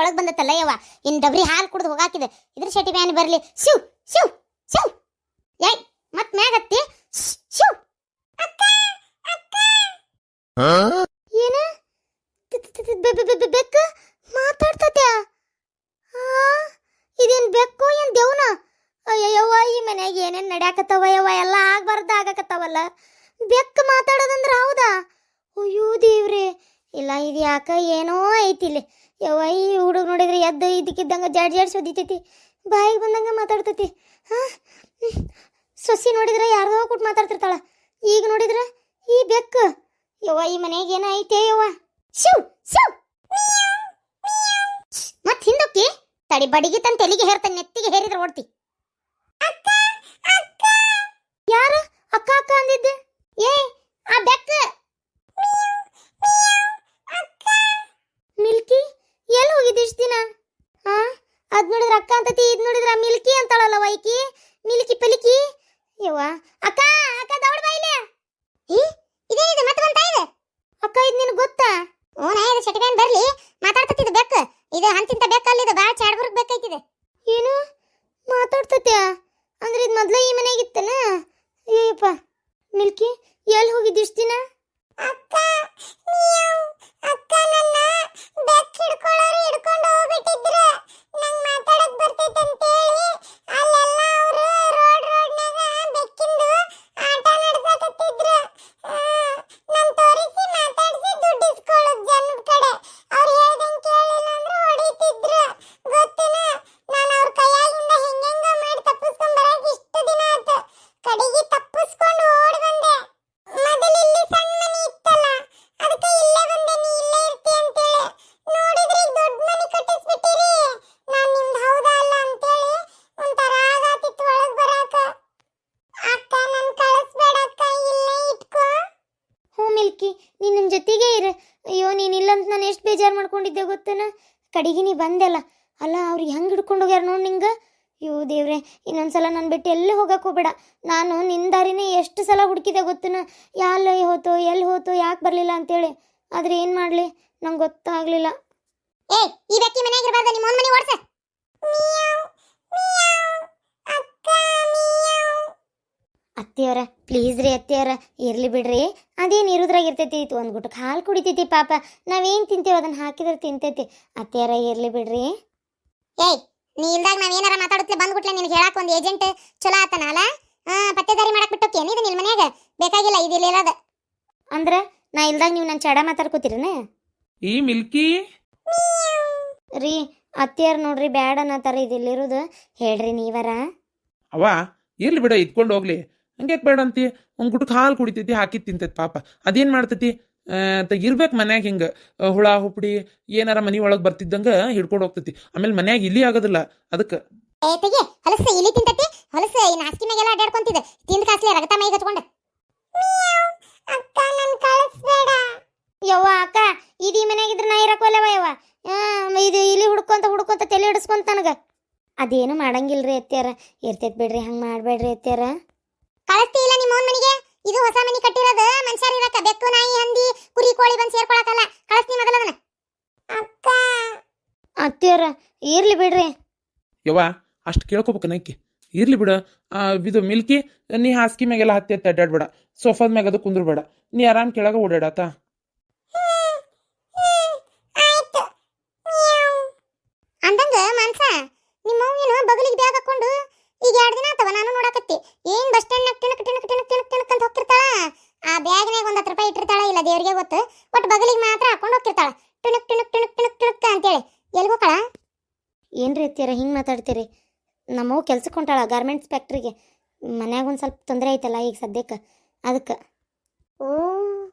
ಒಳಗೆ ಬಂದತ್ತಲ್ಲ ಯವ್ವ ಇನ್ ಡಬ್ರಿ ಹಾಲು ಕುಡ್ದು ಹೋಗಾಕಿದೆ ಇದ್ರ ಶೆಟಿ ಬ್ಯಾನಿ ಬರ್ಲಿ ಶಿವ್ ಶಿವ್ ಶಿವ್ ಏಯ್ ಮತ್ ಮ್ಯಾಗತ್ತಿ ಶಿವ್ ಏನ ಬೆಕ್ಕ ಮಾತಾಡ್ತತ್ಯಾ ಇದೇನ್ ಬೆಕ್ಕು ಏನ್ ದೇವ್ನ ಅಯ್ಯವ್ವ ಈ ಮನ್ಯಾಗ ಏನೇನ್ ನಡ್ಯಾಕತ್ತವ ಯವ್ವ ಎಲ್ಲ ಆಗ್ಬಾರ್ದ ಆಗಾಕತ್ತವಲ್ಲ ಬೆಕ್ಕ ಮಾತಾಡೋದಂದ್ರ ಹೌದಾ ಅಯ್ಯೋ ದೇವ್ರೆ ಇಲ್ಲ ಇದು ಯಾಕ ಏನೋ ಐತಿಲ್ಲಿ ಯವ್ವ ಈ ಹುಡುಗ ನೋಡಿದ್ರೆ ಎದ್ದು ಇದಕ್ಕಿದ್ದಂಗ ಜಾಡ್ ಸೋದಿತೈತಿ ಬಾಯಿಗೆ ಬಂದಂಗ ಮಾತಾಡ್ತೈತಿ ಸೊಸಿ ನೋಡಿದ್ರೆ ಯಾರ್ದೋ ಕೊಟ್ಟು ಮಾತಾಡ್ತಿರ್ತಾಳ ಈಗ ನೋಡಿದ್ರೆ ಈ ಬೆಕ್ಕ ಯವ್ವ ಈ ಮನೆಗೆ ಏನೋ ಐತೆ ಯವ್ವ ಶಿವ್ ಶಿವ್ ಮತ್ ಹಿಂದೋಕಿ ತಡಿ ಬಡಿಗೆ ತನ್ನ ತೆಲಿಗೆ ಹೇರ್ತಾನೆ ನೆತ್ತಿಗೆ ಹೇರಿದ್ರೆ ಓಡ್ತಿ ಯಾರು ಅಕ್ಕ ಅಕ್ಕ ಅಂದಿದ್ದೆ ಏ ಆ ಬೆಕ್ಕ ಮಿಲ್ಕಿ ಎಲ್ಲಿ ಹೋಗಿದ್ದಿ ಇಷ್ಟ ದಿನ ಹಾ ಅದ್ ನೋಡಿದ್ರ ಅಕ್ಕ ಅಂತತಿ ಇದ್ ನೋಡಿದ್ರ ಮಿಲ್ಕಿ ಅಂತಾಳಲ್ಲ ವೈಕಿ ಮಿಲ್ಕಿ ಪಲಿಕಿ ಯವ್ವ ಅಕ್ಕ ಅಕ್ಕ ದೌಡ್ ಬಾಯಿಲೆ ಇದೇನಿದೆ ಮತ್ತೆ ಬಂತ ಇದೆ ಅಕ್ಕ ಇದು ನಿನಗೆ ಗೊತ್ತಾ ಓ ನಾ ಇದು ಶೆಟಿಬ್ಯಾನ್ ಬರ್ಲಿ ಮಾತಾಡ್ತತಿದ್ ಬೆಕ್ಕ ಇದು ಹಂತಿಂತ ಬೆಕ್ಕ ಅಲ್ಲಿದೆ ಬಾಳ ಚಾಡ್ಬರ್ಗ್ ಬೇಕೈತಿದೆ ಏನು ಮಾತಾಡ್ತತ್ಯಾ ಅಂದ್ರೆ ಇದು ಮೊದ್ಲ ಈ ಮನೆಯಾಗಿತ್ತನ ಅಯ್ಯಪ್ಪ ಮಿಲ್ಕಿ ಎಲ್ಲಿ ಹೋಗಿದ್ದಿ ಇಷ್ಟ ದಿನ ಅಕ್ಕ ಅಕ್ಕ ನನ್ನ ಬೆಕ್ಕ ಹಿಡ್ಕೊಳ್ಳೋರು ಹಿಡ್ಕೊಂಡು ಹೋಗ್ಬಿಟ್ಟಿದ್ರು ನಂಗೆ ಮಾತಾಡಕ್ ಬರ್ತೈತೆ ಅಂತ ಹೇಳಿ ಅಲ್ಲೆಲ್ಲ ಅವರು ರೋಡ್ನಾಗ ಬೆಕ್ಕಿಂದು ಆಟ ನಡೆಸಕತ್ತಿದ್ರು ನನ್ ತೋರಿಸಿ ಮಾತಾಡಿಸಿ ದುಡ್ಡು ಇಸ್ಕೊಳ್ಳೋದು ಜನದ ಕಡೆ ಅವ್ರು ಹೇಳ್ದಂಗೆ ಕೇಳಿಲ್ಲ ಅಂದ್ರೆ ಹೊಡಿತಿದ್ರು ಗೊತ್ತೇನ ನಾನು ಅವ್ರ ಕೈಯಾಗಿಂದ ಹೆಂಗೆಂಗ ಮಾಡಿ ತಪ್ಪಿಸ್ಕೊಂಡ್ ಬರಕ್ಕೆ ಇಷ್ಟು ದಿನ ಆಯ್ತು ಕಡೆಗೆ ತಪ್ಪಿಸ್ಕೊಂಡು ಓಡಿ ಬಂದೆ ಮೊದಲು ಇಲ್ಲಿ ಸಣ್ಣ ಮನೆ ಇತ್ತಲ್ಲ ಅದಕ್ಕೆ ಇಲ್ಲೇ ಬಂದೆ ನೀ ಇಲ್ಲೇ ಇರ್ತಿ ಅಂತೇಳಿ ನೋಡಿದ್ರೆ ಈಗ ದೊಡ್ಡ ಮನೆ ಕಟ್ಟಿಸ್ಬಿಟ್ಟಿರಿ ನಾನು ನಿಮ್ದು ಹೌದಾ ಅಲ್ಲ ಅಂತೇಳಿ ಒಂಥರ ಆಗತ್ತಿತ್ತು ಒಳಗೆ ಬರಾಕ ಅಕ್ಕ ನನ್ನ ಕಳಿಸ್ಬೇಡ ಅಕ್ಕ ಇಲ್ಲೇ ಇಟ್ಕೋ ಹ್ಞೂ ಮಿಲ್ಕಿ ನೀನು ನನ್ನ ಜೊತೆಗೆ ಇರು ಅಯ್ಯೋ ನೀನಿಲ್ಲ ಅಂತ ನಾನು ಎಷ್ಟು ಬೇಜಾರು ಮಾಡ್ಕೊಂಡಿದ್ದೆ ಗೊತ್ತೇನ ಕಡೆಗೆ ನೀ ಬಂದೆಲ್ಲ ಅಲ್ಲ ಅವ್ರಿಗೆ ಹೆಂಗೆ ಹಿಡ್ಕೊಂಡು ಹೋಗ್ಯಾರ ನೋಡಿ ನಿಂಗೆ ಅಯ್ಯೋ ದೇವ್ರೆ ಇನ್ನೊಂದ್ಸಲ ನಾನು ಬಿಟ್ಟು ಎಲ್ಲಿ ಹೋಗಕ್ಕೆ ಹೋಗ್ಬೇಡ ನಾನು ನಿನ್ನ ದಾರಿನೇ ಎಷ್ಟು ಸಲ ಹುಡುಕಿದೆ ಗೊತ್ತೇನ ಎಲ್ಲಿ ಹೋತು ಯಾಕೆ ಬರಲಿಲ್ಲ ಅಂತೇಳಿ ಆದ್ರೆ ಏನು ಮಾಡಲಿ ನಂಗೆ ಗೊತ್ತಾಗಲಿಲ್ಲ ಏ ಈ ಬೆಕ್ಕಿ ಮನೆಗೆ ಇರಬಾರ್ದು ನಿಮ್ಮ ಮನೆ ಓಡ್ಸ ಅತ್ತಿಯವರ ಪ್ಲೀಸ್ ರೀ ಅತ್ತಿಯವರ ಇರ್ಲಿ ಬಿಡ್ರಿ ಅದೇನು ಇರೋದ್ರಾಗ ಇರ್ತೈತಿ ಇದು ಒಂದು ಗುಟ್ಟಕ್ಕೆ ಹಾಲು ಕುಡಿತೈತಿ ಪಾಪ ನಾವೇನು ತಿಂತೀವಿ ಅದನ್ನು ಹಾಕಿದ್ರೆ ತಿಂತೈತಿ ಅತ್ತಿಯವರ ಇರ್ಲಿ ಬಿಡ್ರಿ ಏಯ್ ನೀ ಇಲ್ದಾಗ ನಾವೇನಾರ ಮಾತಾಡುತ್ತಲೇ ಬಂದ್ಬಿಟ್ಲೆ ನಿನಗೆ ಹೇಳಕ್ಕೆ ಒಂದು ಏಜೆಂಟ್ ಚಲೋ ಆತನಲ್ಲ ಪತ್ತೆದಾರಿ ಮಾಡಕ್ಕೆ ಬಿಟ್ಟೋಕೆ ಏನಿದೆ ನಿನ್ನ ಮನ್ಯಾಗ ಬೇಕಾಗಿಲ್ಲ ಇದಿಲ್ಲ ಅಂದ್ರೆ ನಾ ಇಲ್ದಾಗ ನೀವು ನನ್ನ ಚಡ ಮಾತಾಡ್ಕೋತೀರನ ಈ ಮಿಲ್ಕಿ ರೀ ಅತ್ತಿಯರ್ ನೋಡ್ರಿ ಬ್ಯಾಡ ಅನ್ನತಾರ ಇದಿಲ್ಲಿರೋದು ಹೇಳ್ರಿ ನೀವರ ಅವ ಇರ್ಲಿ ಬಿಡ ಇದ್ಕೊಂಡು ಹೋಗ್ಲಿ ಹಂಗ್ಯಾಕೆ ಬೇಡ ಅಂತಿ ಒಂದು ಗುಟಕ್ಕೆ ಹಾಲು ಕುಡಿತೈತಿ ಹಾಕಿ ತಿಂತೈತಿ ಪಾಪ ಅದೇನು ಮಾಡ್ತೈತಿ ಇರ್ಬೇಕು ಮನ್ಯಾಗ ಹಿಂಗೆ ಹುಳ ಹುಪ್ಪಡಿ ಏನಾರ ಮನೆ ಒಳಗೆ ಬರ್ತಿದ್ದಂಗೆ ಹಿಡ್ಕೊಂಡು ಹೋಗ್ತೈತಿ ಆಮೇಲೆ ಮನ್ಯಾಗ ಇಲ್ಲಿ ಆಗೋದಿಲ್ಲ ಅದಕ್ಕೆ ಏತಿಗೆ ಹೊಲಸು ಇಲ್ಲಿ ತಿಂತೈತಿ ಹೊಲಸು ಈ ನಾಸ್ಕಿ ಮ್ಯಾಗೆಲ್ಲ ಅಡ್ಡಾಡ್ಕೊಂತಿದ್ದೆ ತಿಂದ ಕಾಸ್ಲಿ ರಗತ ಮೈಗೆ ಹಚ್ಕೊಂಡೆ ಅಕ್ಕ ನನ್ನ ಕಳಿಸ್ಬೇಡ ಯವ್ವ ಅಕ್ಕ ಇದು ಈ ಮನ್ಯಾಗಿದ್ರೆ ನಾ ಇರಕೋಲ್ಲವ ಯವ್ವ ಇದು ಇಲ್ಲಿ ಹುಡ್ಕೊಂತ ತಲೆ ಹಿಡಿಸ್ಕೊಂತ ನನಗೆ ಅದೇನು ಮಾಡಂಗಿಲ್ರಿ ಅತ್ಯಾರ ಇರ್ತೈತಿ ಬಿಡ್ರಿ ಹಂಗೆ ಮಾಡಬೇಡ್ರಿ ಅತ್ಯಾರ ಕಳಿಸ್ತಿ ಇಲ್ಲ ನಿಮ್ಮ ಓನ್ ಮನೆಗೆ ಇದು ಹೊಸ ಮನೆ ಕಟ್ಟಿರೋದು ಮನುಷ್ಯರು ಇರಕ್ಕ ಬೆಕ್ಕು ನಾಯಿ ಹಂದಿ ಕುರಿ ಕೋಳಿ ಬಂದು ಸೇರ್ಕೊಳಕಲ್ಲ ಕಳಿಸ್ತಿ ಮೊದಲದನ್ನ ಅಕ್ಕ ಅತ್ಯಾರ ಇರ್ಲಿ ಬಿಡ್ರಿ ಯವ್ವ ಅಷ್ಟು ಕೇಳ್ಕೊಬೇಕು ನೈಕಿ ಇರ್ಲಿ ಬಿಡ ಇದು ಮಿಲ್ಕಿ ನೀ ಹಾಸಿಗೆ ಮ್ಯಾಗೆಲ್ಲ ಹತ್ತಿ ಅಡ್ಡಾಡ್ಬೇಡ ಸೋಫಾದ ಮ್ಯಾಗ ಅದು ಕುಂದ್ರಬೇಡ ನೀ ಆರಾಮ್ ಕೆಳಗೆ ಓಡಾಡತ್ತ ಅಂದಂಗ ಮನ್ಸ ನಿಮ್ಮ ಅವ್ನೇನು ಬಗಲಿಗೆ ಬ್ಯಾಗ್ ಹಾಕೊಂಡು ಈಗ 2 ದಿನ ಆತವ ನಾನು ನೋಡಕತ್ತಿ ಏನ್ ಬಸ್ ಸ್ಟ್ಯಾಂಡ್ ಟಿಣಕ್ ಅಂತ ಹೋಗ್ತಿರ್ತಾಳ ಆ ಬ್ಯಾಗ್ನಾಗ ಒಂದು 10 ರೂಪಾಯಿ ಇಟ್ಟಿರ್ತಾಳ ಇಲ್ಲ ದೇವ್ರಿಗೆ ಗೊತ್ತು ಒಟ್ಟು ಬಗಲಿಗೆ ಮಾತ್ರ ಹಾಕೊಂಡು ಹೋಗ್ತಿರ್ತಾಳ ಟಿಣಕ್ ಅಂತೇಳಿ ಎಲ್ಲಿ ಹೋಗ್ತಾಳ ಏನ್ರಿ ಅತ್ತೀರ ಹಿಂಗೆ ಮಾತಾಡ್ತೀರಿ ನಮ್ಮವು ಕೆಲ್ಸಕ್ಕೆ ಹೊಂಟಾಳ ಗಾರ್ಮೆಂಟ್ಸ್ ಫ್ಯಾಕ್ಟ್ರಿಗೆ ಮನ್ಯಾಗ ಒಂದು ಸ್ವಲ್ಪ ತೊಂದರೆ ಐತಲ್ಲ ಈಗ ಸದ್ಯಕ್ಕೆ ಅದಕ್ಕೆ ಓ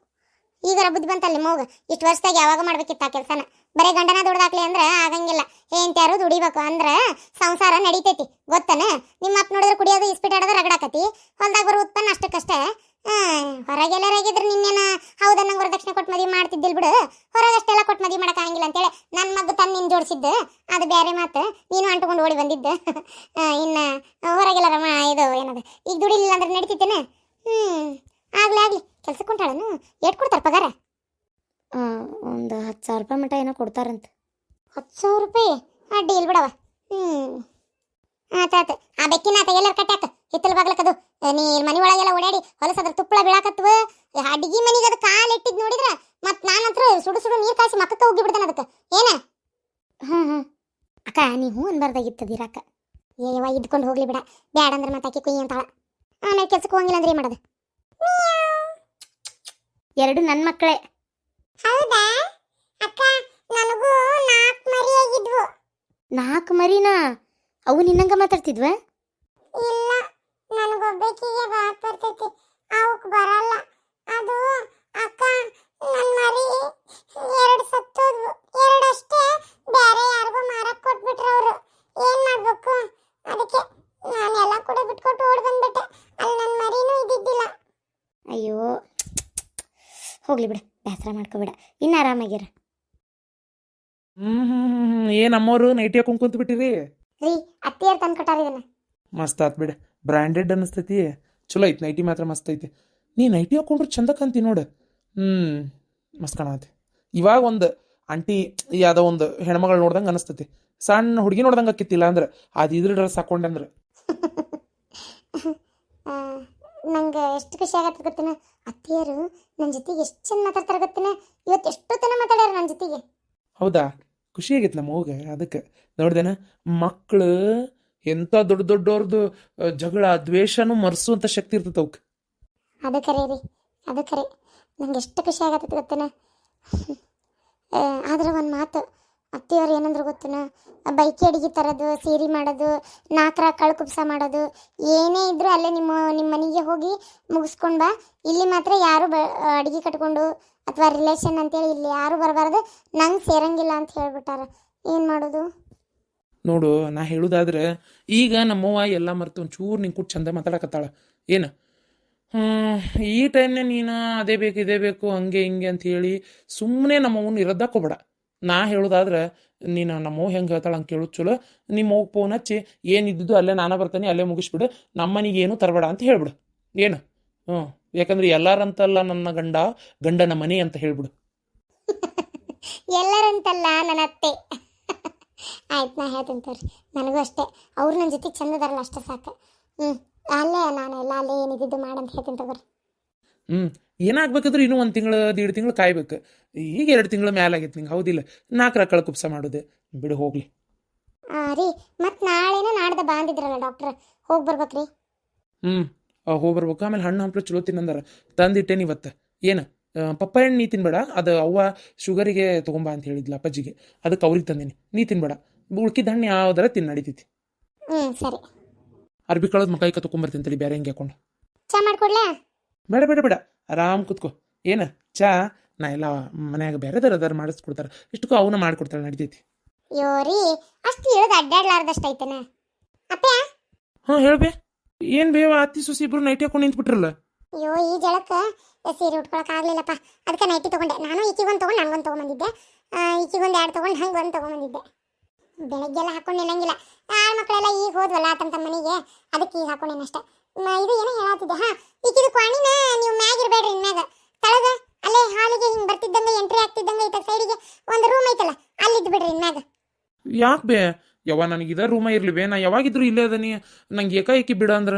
ಈಗಾರ ಬುದ್ಧಿ ಬಂತಲ್ಲ ನಿಮ್ಮವ್ಗ ಇಷ್ಟು ವರ್ಷದಾಗ ಯಾವಾಗ ಮಾಡ್ಬೇಕಿತ್ತ ಆ ಕೆಲಸನ ಬರೀ ಗಂಡನ ದುಡ್ದಾಕ್ಲಿ ಅಂದ್ರೆ ಆಗಂಗಿಲ್ಲ ಹೆಂಡ್ತ್ಯಾರು ದುಡಿಬೇಕು ಅಂದ್ರೆ ಸಂಸಾರ ನಡೀತೈತಿ ಗೊತ್ತನ ನಿಮ್ಮ ಅಪ್ಪ ನೋಡಿದ್ರೆ ಕುಡಿಯೋದು ಇಸ್ಪಿಟ್ ಆಡೋದು ರಗಡಾಕತಿ ಹೊಲ್ದಾಗ ಬರೋ ಉತ್ಪನ್ನ ಅಷ್ಟಕ್ಕಷ್ಟೇ ಹೊರಗೆಲ್ಲರಾಗಿದ್ರೆ ನಿನ್ನೇನ ಹೌದನ್ನಂಗೆ ವರದಕ್ಷಿಣೆ ಕೊಟ್ಟು ಮದುವೆ ಮಾಡ್ತಿದ್ದಿಲ್ ಬಿಡು ಹೊರಗಷ್ಟೆಲ್ಲ ಕೊಟ್ಟು ಮದುವೆ ಮಾಡೋಕ್ಕಾಗಿಲ್ಲ ಅಂತೇಳಿ ನನ್ನ ಮಗ ತಂದು ನಿನ್ನ ಜೋಡಿಸಿದ್ದು ಅದು ಬೇರೆ ಮಾತು ನೀನು ಅಂಟ್ಕೊಂಡು ಓಡಿ ಬಂದಿದ್ದು ಇನ್ನು ಹೊರಗೆಲ್ಲರ ಇದು ಏನದು ಈಗ ದುಡಿಲಿಲ್ಲ ಅಂದ್ರೆ ನಡೀತಿತ್ತೇನೆ ಆಗ್ಲಿ ಕೆಲ್ಸಕ್ಕೆ ಹೊಂಟಾಳನು ಎಷ್ಟು ಕೊಡ್ತಾರೆ ಪಗಾರ ಒಂದು 10,000 ರೂಪಾಯಿ ಮಟ್ಟ ಏನೋ ಕೊಡ್ತಾರಂತ 10,000 ರೂಪಾಯಿ ಅಡ್ಡಿ ಇಲ್ಲ ಬಿಡವ. ಆತಾತ ಆ ಬೆಕ್ಕಿನ ಆತ ಎಲ್ಲರ ಕಟ್ಟಾಕ ಹಿತ್ತಲ ಬಾಗ್ಲಕ್ಕದು ನೀ ಮನಿ ಒಳಗೆಲ್ಲ ಓಡಾಡಿ ಹೊಲಸದ್ರ ತುಪ್ಪಳ ಬೀಳಾಕತ್ವ ಅಡಿಗೆ ಮನಿಗೆ ಅದು ಕಾಲ್ ಇಟ್ಟಿದ್ ನೋಡಿದ್ರ ಮತ್ ನಾನಂತ್ರ ಸುಡು ಸುಡು ನೀರ್ ಕಾಸಿ ಮಕ್ಕಕ್ಕ ಹೋಗಿ ಬಿಡ್ತಾನ ಅದಕ್ಕೆ ಏನ. ಅಕ್ಕ ನೀ ಹೂ ಅನ್ಬಾರ್ದಾಗಿತ್ತದಿರಾಕ. ಏಯವ್ವ ಇದ್ಕೊಂಡು ಹೋಗ್ಲಿ ಬಿಡ, ಬ್ಯಾಡ ಅಂದ್ರೆ ಮತ್ತೆ ಆಕಿ ಕುಯ್ಯಿ ಅಂತಾಳ. ಆಮೇಲೆ ಕೆಲ್ಸಕ್ಕೆ ಹೋಗಿಲ್ಲ ಅಂದ್ರೆ ಏನ್ ಮಾಡೋದು? ಎರಡು ನನ್ನ ಮಕ್ಕಳೇ. ಹೌದಾ ಅಕ್ಕ, ನನಗೂ 4 ಮರಿ ಆಗಿದ್ವು. 4 ಮರಿನಾ? ಅವು ನಿನ್ನಂಗ ಮಾತಾಡ್ತಿದ್ವ? ಇಲ್ಲ, ನನಗೊಬ್ಬಕಿಗೆ ಮಾತು ಬರ್ತೈತಿ, ಅವಕ್ಕೆ ಬರಲ್ಲ. ಅದು ಅಕ್ಕ, ನನ್ನ ಮರಿ 2 ಸತ್ತೋದ್ವು. 2 ಅಷ್ಟೇ, ಬೇರೆ ಯಾರಿಗೂ ಮಾರಕ್ ಕೊಟ್ಬಿಟ್ರು ಅವರು. ಏನ್ ಮಾಡ್ಬೇಕು? ಅದಕ್ಕೆ ನಾನೆಲ್ಲ ಕೂಡ ಬಿಟ್ಕೊಟ್ಟು ಓಡ್ ಬಂದ್ಬಿಟ್ಟೆ. ಅಲ್ಲಿ ನನ್ನ ಮರಿನೂ ಇದ್ದಿದ್ದಿಲ್ಲ. ಅಯ್ಯೋ, ಹೋಗ್ಲಿ ಬಿಡ, ಬೇಸರ ಮಾಡ್ಕೋಬೇಡ, ಇನ್ನು ಆರಾಮಾಗಿರ. ಏನ್ ಅಮ್ಮೋರು ನೈಟಿ ಹಾಕೊಂಡ್ ಕುಂತ ಬಿಟ್ಟಿರಿ? ರೀ ಅತ್ತಿಯರ್ ತಂದು ಕೊಟ್ಟಾರ ಇದನ್ನ. ಮಸ್ತ್ ಆತ್ ಬಿಡ, ಬ್ರ್ಯಾಂಡೆಡ್ ಅನಿಸ್ತೈತಿ. ಚಲೋ ಐತಿ, ನೈಟಿ ಮಾತ್ರ ಮಸ್ತ್ ಐತಿ. ನೀ ನೈಟಿ ಹಾಕೊಂಡ್ರೆ ಚಂದ ಕಾಂತಿ ನೋಡು. ಮಸ್ತ್ ಕಾಣತಿ. ಇವಾಗ ಒಂದು ಆಂಟಿ ಯಾವುದೋ ಒಂದು ಹೆಣ್ಮಗಳು ನೋಡ್ದಂಗೆ ಅನಿಸ್ತೈತಿ. ಸಣ್ಣ ಹುಡುಗಿ ನೋಡ್ದಂಗೆ ಆಕಿತ್ತಿಲ್ಲ ಅಂದ್ರೆ ಅದು ಇದ್ರ ಡ್ರೆಸ್ ಹಾಕೊಂಡೆ ಅಂದ್ರೆ. ನಂಗೆ ಎಷ್ಟು ಖುಷಿ ಆಗತ್ತೆ ಗೊತ್ತಿನ, ಅತ್ತಿಯರು ನನ್ನ ಜೊತೆಗೆ ಎಷ್ಟು ಚಂದ ಮಾತಾಡ್ತಾರೆ ಗೊತ್ತಿನ. ಇವತ್ತು ಎಷ್ಟು ತನ ಮಾತಾಡ್ಯಾರ ನನ್ನ ಜೊತೆಗೆ. ಹೌದಾ? ಖುಷಿ ಆಗೈತಿ ನಮ್ಮ ಹೋಗ. ಅದಕ್ಕೆ ನೋಡ್ದೇನ, ಮಕ್ಕಳು ಎಂಥ ದೊಡ್ಡ ದೊಡ್ಡವ್ರದ್ದು ಜಗಳ ದ್ವೇಷನೂ ಮರೆಸುವಂಥ ಶಕ್ತಿ ಇರ್ತೈತೆ ಅವಕ್ಕೆ. ಅದು ಖರೆ ರೀ, ಅದು ಖರೆ. ನಂಗೆ ಎಷ್ಟು ಖುಷಿ ಆಗತ್ತೆ ಗೊತ್ತೇನ. ಆದ್ರೆ ಒಂದು ಮಾತು, ಅತ್ತಿಯವ್ರು ಏನಂದ್ರೆ ಗೊತ್ತೇನ, ಬೈಕಿ ಅಡಿಗೆ ತರೋದು, ಸೀರೆ ಮಾಡೋದು, 4 ಕಳು ಕುಬ್ಸ ಮಾಡೋದು, ಏನೇ ಇದ್ರೂ ಅಲ್ಲೇ ನಿಮ್ಮ ಮನೆಗೆ ಹೋಗಿ ಮುಗಿಸ್ಕೊಂಡು ಬಾ. ಇಲ್ಲಿ ಮಾತ್ರ ಯಾರು ಅಡಿಗೆ ಕಟ್ಕೊಂಡು ಅಥವಾ ರಿಲೇಷನ್ ಅಂತೇಳಿ ಇಲ್ಲಿ ಯಾರು ಬರಬಾರ್ದು, ನಂಗೆ ಸೇರಂಗಿಲ್ಲ ಅಂತ ಹೇಳ್ಬಿಟ್ಟಾರ. ಏನು ಮಾಡೋದು ನೋಡು. ನಾ ಹೇಳುದಾದ್ರೆ ಈಗ ನಮ್ಮವ್ವ ಎಲ್ಲ ಮರೆತು ಒಂಚೂರು ನಿಂಗೆ ಕೂಟ್ ಚಂದ ಮಾತಾಡಕತ್ತಾಳ. ಏನು ಈ ಟೈಮ್ನೇ ನೀನು ಅದೇ ಬೇಕು ಇದೇ ಬೇಕು ಹಂಗೆ ಹಿಂಗೆ ಅಂತ ಹೇಳಿ ಸುಮ್ಮನೆ ನಮ್ಮವ್ವನ್ನ ಇರೋದಾಕೋಬೇಡ. ನಾ ಹೇಳೋದಾದ್ರೆ ನೀನು ನಮ್ಮವ್ವ ಹೆಂಗೆ ಹೇಳ್ತಾಳೆ ಹಂಗೆ ಕೇಳೋದು ಚಲೋ. ನಿಮ್ಮವ್ಗೆ ಫೋನ್ ಹಚ್ಚಿ ಏನಿದ್ದು ಅಲ್ಲೇ ನಾನು ಬರ್ತಾನೆ, ಅಲ್ಲೇ ಮುಗಿಸ್ಬಿಡು, ನಮ್ಮ ಮನೆಗೆ ಏನೂ ತರಬೇಡ ಅಂತ ಹೇಳ್ಬಿಡು. ಏನು ಯಾಕಂದ್ರೆ ಎಲ್ಲಾರಂತಲ್ಲ ನನ್ನ ಗಂಡನ ಮನೆ ಅಂತ ಹೇಳ್ಬಿಡು. ಎಲ್ಲರಂತಲ್ಲ ನನ್ನ ಅತ್ತೆ. ಆಯ್ತು, ನಾ ಹೇಳ್ತೀನಿ ತೋರಿ. ನನಗೂ ಅಷ್ಟೇ, ಅವ್ರು ನನ್ನ ಜೊತೆ ಚಂದದಾರಲ್ಲ ಅಷ್ಟೇ ಸಾಕು. ಅಲ್ಲೇ ನಾನು ಎಲ್ಲ ಅಲ್ಲೇ ಏನಿದ್ದು ಮಾಡಂತ ಹೇಳ್ತೀನಿ ತಗೋರಿ. ಏನಾಗ್ಬೇಕಾದ್ರೂ ಇನ್ನೂ 1 ತಿಂಗಳು 1.5 ತಿಂಗಳು ಕಾಯ್ಬೇಕು. ಈಗ 2 ತಿಂಗಳ ಮೇಲೆ ಆಗೈತೆ ನಿಂಗೆ, ಹೌದಿಲ್ಲ? 4 ಕಳ ಕುಪ್ಸ ಮಾಡೋದು ಬಿಡು ಹೋಗ್ಲಿ. ರೀ, ಮತ್ತು ನಾಳೆನ ನಾಡ್ದ ಬಂದಿದ್ರಲ್ಲ ಡಾಕ್ಟ್ರ್, ಹೋಗಿ ಬರ್ಬೇಕ್ರಿ. ಹೋಗಿ ಬರ್ಬೇಕು. ಆಮೇಲೆ ಹಣ್ಣು ಹಂಪ್ಲು ಚಲೋ ತಿನ್ನಂದಾರ, ತಂದಿಟ್ಟೇನಿ ಇವತ್ತು. ಏನು ಪಪ್ಪಾಯ ಹಣ್ಣು ನೀ ತಿನ್ಬೇಡ, ಅದು ಅವ್ವ ಶುಗರಿಗೆ ತೊಗೊಂಬ ಅಂತ ಹೇಳಿದ್ಲ ಅಪ್ಪಾಜಿಗೆ, ಅದಕ್ಕೆ ಅವ್ರಿಗೆ ತಂದೀನಿ. ನೀ ತಿನ್ಬೇಡ, ಉಳ್ಕಿದ ಹಣ್ಣು ಯಾವ್ದಾರ ನಡೀತೈತಿ. ಸರಿ. ಅರ್ಬಿ ಕಳದ್ ಮಕಾಯಿಕ ತೊಗೊಂಬರ್ತೀನಿ ತಡಿ, ಬೇರೆ ಹೆಂಗೆ ಹಾಕೊಂಡು. ಚಾ ಮಾಡ್ಕೊಡ್ಲಾ? ಬೇಡ ಬೇಡ ಬೇಡ, ಆರಾಮ್ ಕೂತ್ಕೋ. ಏನು ಚಾ ನಾ ಎಲ್ಲ ಮನ್ಯಾಗ ಬೇರೆದಾರ ಅದಾರ ಮಾಡಿಸ್ಕೊಡ್ತಾರೆ, ಇಷ್ಟಕ್ಕೂ ಅವನ್ನ ಮಾಡ್ಕೊಡ್ತಾಳೆ, ನಡೀತೈತಿ. ಯೋರಿ, ಅಷ್ಟು ಹೇಳೋದು ಅಡ್ಡಾಡ್ಲಾರ್ದಷ್ಟು ಐತನ ಅಪ್ಪ. ಹೇಳ್ಬೇ, ಏನು ಬೇವ ಅತ್ತಿ ಸೊಸಿ ಇಬ್ರು ನೈಟಿ ಹಾಕೊಂಡು ನಿಂತ್ಬಿಟ್ರಲ್ಲ. ಅಯ್ಯೋ, ಈ ಜಳಕ್ಕೆ ಸೀರೆ ಉಟ್ಕೊಳಕ್ ಆಗ್ಲಿಲ್ಲಪ್ಪ, ಅದಕ್ಕೆ ನೈಟಿ ತೊಗೊಂಡೆ. ನಾನು ಈಕಿಗೊಂದು ತೊಗೊಂಡು ನನಗೊಂದು ತೊಗೊಂಬಂದಿದ್ದೆ, ಈಕಿಗೊಂದು 2 ತೊಗೊಂಡು ಹಂಗೆ ಒಂದು ತೊಗೊಂಬಂದಿದ್ದೆ. ಬೆಳಗ್ಗೆಲ್ಲ ಹಾಕೊಂಡು ನಿಲ್ಲಂಗಿಲ್ಲ, ಮಕ್ಕಳೆಲ್ಲ ಈಗ ಹೋದ್ವಲ್ಲ ತಮ್ಮ ಮನೆಗೆ, ಅದಕ್ಕೆ ಈಗ ಹಾಕೊಂಡೇನಷ್ಟೆ. ಇದು ಏನೋ ಹೇಳತ್ತಿದ್ದೆ. ಈಕಿದು ಕ್ವಾಣಿನ ನೀವು ಮ್ಯಾಗ ಇರಬೇಡ್ರಿ, ಇನ್ಮ್ಯಾಗ ತಳಗ ಅಲ್ಲೇ ಹಾಲಿಗೆ ಹಿಂಗೆ ಬರ್ತಿದ್ದಂಗೆ ಎಂಟ್ರಿ ಆಗ್ತಿದ್ದಂಗೆ ಈತ ಸೈಡಿಗೆ ಒಂದು ರೂಮ್ ಐತಲ್ಲ, ಅಲ್ಲಿದ್ದು ಬಿಡ್ರಿ ಇನ್ಮ್ಯಾಗ. ಯಾಕೆ ಬೇ ಯಾವ ನನಗಿದ ರೂಮ ಇರ್ಲಿ ಬೇ, ನಾ ಯಾವಾಗಿದ್ರು ಇಲ್ಲೇ ಅದ, ನೀ ನಂಗೆ ಏಕಾಏಕಿ ಬಿಡ ಅಂದ್ರ.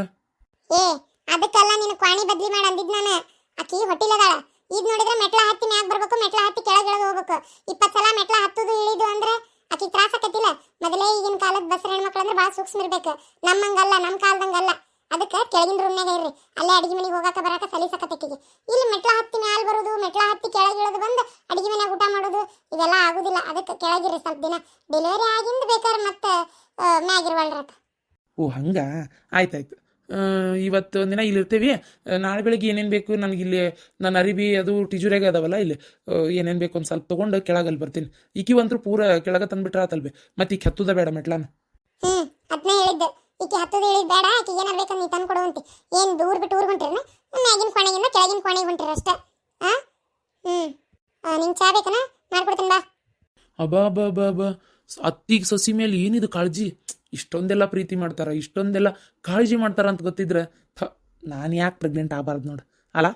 ಅದಕ್ಕೆಲ್ಲ ನೀನು ಕ್ವಾಣಿ ಬದ್ಲಿ ಮಾಡಿ ಅಂದಿದ್ ನಾನು. ಆಕಿ ಹೊಟ್ಟಿಲದಾಳ, ಈಗ ನೋಡಿದ್ರೆ ಮೆಟ್ಲ ಹತ್ತಿ ಮ್ಯಾಗ ಬರ್ಬೇಕು, ಮೆಟ್ಲ ಹತ್ತಿ ಕೆಳಗೆ ಹೋಗ್ಬೇಕು. 20 ಸಲ ಮೆಟ್ಲ ಹತ್ತುದು ಇಳಿದು ಅಂದ್ರೆ ಆಕಿ ತ್ರಾಸ ಆಕತಿಲ್ಲ. ಮೊದಲೇ ಈಗಿನ ಕಾಲದ ಬಸರ ಹೆಣ್ಮಕ್ಳು ಅಂದ್ರೆ ಭಾಳ ಸೂಕ್ಷ್ಮ ಇರ್ಬೇಕು, ನಮ್ಮಂಗಲ್ಲ, ನಮ್ಮ ಕಾಲದಂಗಲ್ಲ. ಅದಕ್ಕೆ ಕೆಳಗಿನ ರೂಮ್ನಾಗ ಇರ್ರಿ, ಅಲ್ಲೇ ಅಡಿಗೆ ಮನೆಗೆ ಹೋಗಾಕ ಬರಾಕ ಸಲೀಸಕತ್ತಿಗೆ. ಇಲ್ಲಿ ಮೆಟ್ಲ ಹತ್ತಿ ಮ್ಯಾಲ ಬರೋದು, ಮೆಟ್ಲ ಹತ್ತಿ ಕೆಳಗೆ ಇಳೋದು, ಬಂದು ಅಡಿಗೆ ಮನೆಯಾಗ ಊಟ ಮಾಡೋದು ಇದೆಲ್ಲ ಆಗುದಿಲ್ಲ. ಅದಕ್ಕೆ ಕೆಳಗಿರ್ರಿ ಸ್ವಲ್ಪ ದಿನ, ಡೆಲಿವರಿ ಆಗಿಂದ ಬೇಕಾದ್ರೆ ಮತ್ತೆ ಮ್ಯಾಗಿರ್ವಲ್ರಕ್ಕ. ಹಂಗ ಆಯ್ತಾಯ್ತು. ಇವತ್ತು ಒಂದಿನ ಇಲ್ಲಿ ಇರ್ತೀವಿ, ನಾಳೆ ಬೆಳಗ್ಗೆ ಏನೇನು ಬೇಕು ನನಗಿಲ್ಲಿ ನನ್ನ ಅರಿಬಿ ಅದು ಟಿಜುರಾಗ ಅದಾವಲ್ಲ, ಇಲ್ಲಿ ಏನೇನು ಬೇಕು ಒಂದು ಸ್ವಲ್ಪ ತೊಗೊಂಡು ಕೆಳಗಲ್ಲಿ ಬರ್ತೀನಿ. ಈಕಿ ಒಂತ್ರು ಪೂರ ಕೆಳಗೆ ತಂದುಬಿಟ್ರೆ ಆತಲ್ಬಿ, ಮತ್ತೆ ಈಗ ಹತ್ತುದ ಬೇಡ ಮೆಟ್ಲಾನ. ಅದನ್ನೇ ಹೇಳಿದ್ದೆ, ಈಕಿ ಹತ್ತದ ಹೇಳಿದ್ ಬೇಡ, ಆಕಿ ಏನಾರ ಬೇಕಂತ ನೀ ತಂದು ಕೊಡುವಂತಿ. ಏನು ದೂರ ಬಿಟ್ಟು ಊರು ಹೊಂಟ್ರಿ, ಮ್ಯಾಗಿನ ಕೋಣೆಗಿಂದ ಕೆಳಗಿನ ಕೋಣೆಗೆ ಹೊಂಟ್ರಿ ಅಷ್ಟೇ. ನಿಂಗೆ ಚಾ ಬೇಕನ ಮಾಡ್ಕೊಡ್ತೀನಿ ಬಾ. ಅಬಾ ಅತ್ತಿಗೆ ಸೊಸಿ ಮೇಲೆ ಏನಿದು ಕಾಳಜಿ, ಇಷ್ಟೊಂದೆಲ್ಲ ಪ್ರೀತಿ ಮಾಡ್ತಾರ, ಇಷ್ಟೊಂದೆಲ್ಲ ಕಾಳಜಿ ಮಾಡ್ತಾರ ಅಂತ ಗೊತ್ತಿದ್ರೆ ನಾನು ಯಾಕೆ ಪ್ರೆಗ್ನೆಂಟ್ ಆಗಬಾರ್ದು ನೋಡು ಅಲ್ಲ.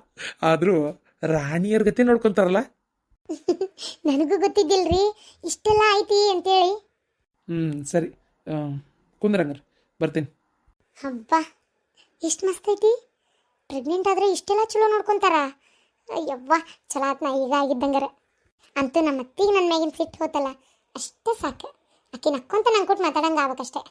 ಆದರೂ ರಾಣಿಯರ್ ಗತಿ ನೋಡ್ಕೊತಾರಲ್ಲ. ನನಗೂ ಗೊತ್ತಿದ್ದಿಲ್ರಿ ಇಷ್ಟೆಲ್ಲ ಐತಿ ಅಂತೇಳಿ. ಸರಿ ಕುಂದ್ರಂಗ್ರಿ ಬರ್ತೀನಿ. ಹಬ್ಬ ಎಷ್ಟು ಮಸ್ತ್ ಐತಿ. ಪ್ರೆಗ್ನೆಂಟ್ ಆದ್ರೆ ಇಷ್ಟೆಲ್ಲ ಚಲೋ ನೋಡ್ಕೊಂತಾರ. ಅಯ್ಯವ್ವ ಚಲೋ ಆತ್ ನಾ ಈಗ ಆಗಿದ್ದಂಗಾರ. ಅಂತೂ ನಮ್ಮ ಅತ್ತಿಗೆ ನನ್ನ ಮ್ಯಾಗಿನ ಸಿಟ್ಟು ಹೋತಲ್ಲ ಅಷ್ಟೇ ಸಾಕು. ಆಕೆ ನಕ್ಕೊಂತ ನಂಗೆ ಕೊಟ್ಟು ಮಾತಾಡಂಗೆ ಆಗ್ಬೇಕಷ್ಟೆ.